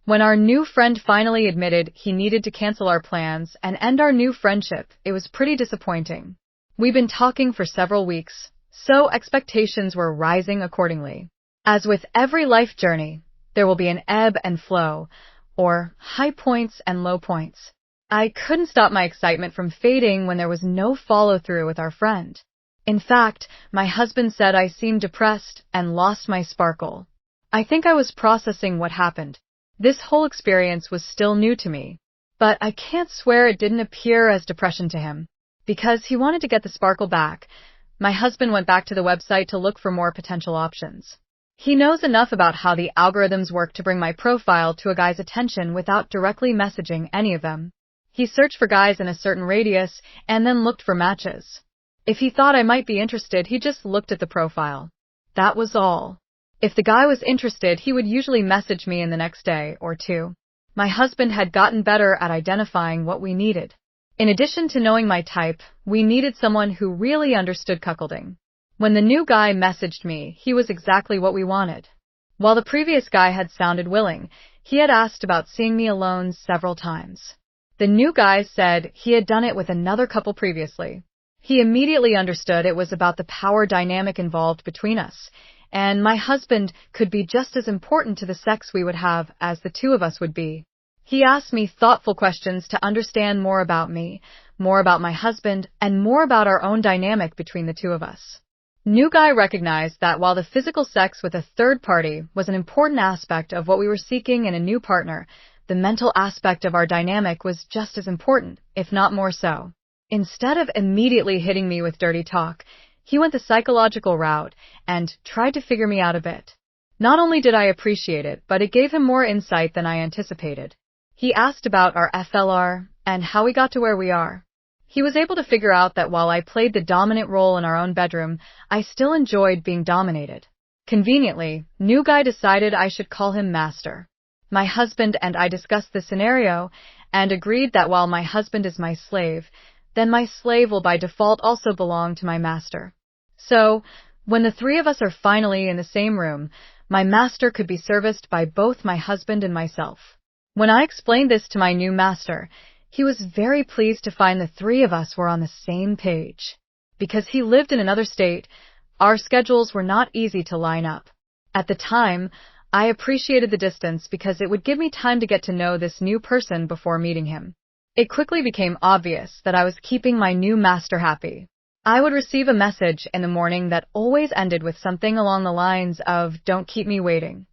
When our new friend finally admitted he needed to cancel our plans and end our new friendship, it was pretty disappointing. We've been talking for several weeks, so expectations were rising accordingly. As with every life journey, there will be an ebb and flow, or high points and low points. I couldn't stop my excitement from fading when there was no follow-through with our friend. In fact, my husband said I seemed depressed and lost my sparkle. I think I was processing what happened. This whole experience was still new to me, but I can't swear it didn't appear as depression to him. Because he wanted to get the sparkle back, my husband went back to the website to look for more potential options. He knows enough about how the algorithms work to bring my profile to a guy's attention without directly messaging any of them. He searched for guys in a certain radius and then looked for matches. If he thought I might be interested, he just looked at the profile. That was all. If the guy was interested, he would usually message me in the next day or two. My husband had gotten better at identifying what we needed. In addition to knowing my type, we needed someone who really understood cuckolding. When the new guy messaged me, he was exactly what we wanted. While the previous guy had sounded willing, he had asked about seeing me alone several times. The new guy said he had done it with another couple previously. He immediately understood it was about the power dynamic involved between us, and my husband could be just as important to the sex we would have as the two of us would be. He asked me thoughtful questions to understand more about me, more about my husband, and more about our own dynamic between the two of us. New guy recognized that while the physical sex with a third party was an important aspect of what we were seeking in a new partner, the mental aspect of our dynamic was just as important, if not more so. Instead of immediately hitting me with dirty talk, he went the psychological route and tried to figure me out a bit. Not only did I appreciate it, but it gave him more insight than I anticipated. He asked about our FLR and how we got to where we are. He was able to figure out that while I played the dominant role in our own bedroom, I still enjoyed being dominated. Conveniently, new guy decided I should call him Master. My husband and I discussed the scenario and agreed that while my husband is my slave, then my slave will by default also belong to my master. So, when the three of us are finally in the same room, my master could be serviced by both my husband and myself. When I explained this to my new master, he was very pleased to find the three of us were on the same page. Because he lived in another state, our schedules were not easy to line up. At the time, I appreciated the distance because it would give me time to get to know this new person before meeting him. It quickly became obvious that I was keeping my new master happy. I would receive a message in the morning that always ended with something along the lines of, "Don't keep me waiting."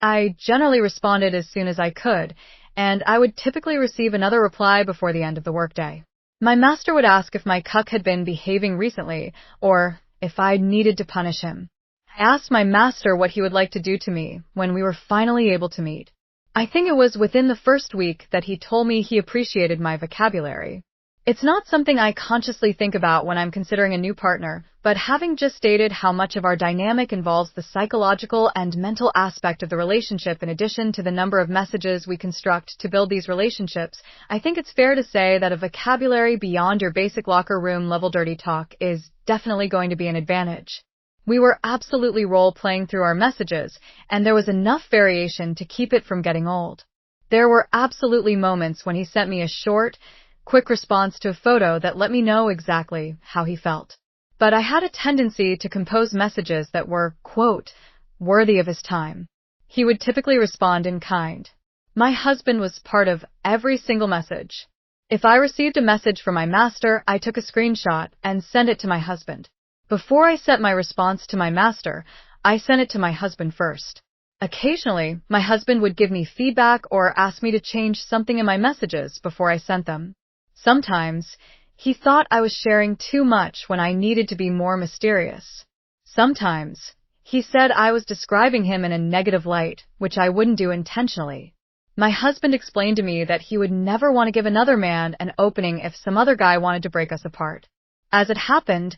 I generally responded as soon as I could, and I would typically receive another reply before the end of the workday. My master would ask if my cuck had been behaving recently, or if I needed to punish him. I asked my master what he would like to do to me when we were finally able to meet. I think it was within the first week that he told me he appreciated my vocabulary. It's not something I consciously think about when I'm considering a new partner, but having just stated how much of our dynamic involves the psychological and mental aspect of the relationship in addition to the number of messages we construct to build these relationships, I think it's fair to say that a vocabulary beyond your basic locker room level dirty talk is definitely going to be an advantage. We were absolutely role-playing through our messages, and there was enough variation to keep it from getting old. There were absolutely moments when he sent me a short, quick response to a photo that let me know exactly how he felt. But I had a tendency to compose messages that were, quote, worthy of his time. He would typically respond in kind. My husband was part of every single message. If I received a message from my master, I took a screenshot and sent it to my husband. Before I sent my response to my master, I sent it to my husband first. Occasionally, my husband would give me feedback or ask me to change something in my messages before I sent them. Sometimes, he thought I was sharing too much when I needed to be more mysterious. Sometimes, he said I was describing him in a negative light, which I wouldn't do intentionally. My husband explained to me that he would never want to give another man an opening if some other guy wanted to break us apart. As it happened,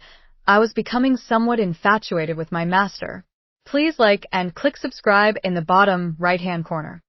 I was becoming somewhat infatuated with my master. Please like and click subscribe in the bottom right-hand corner.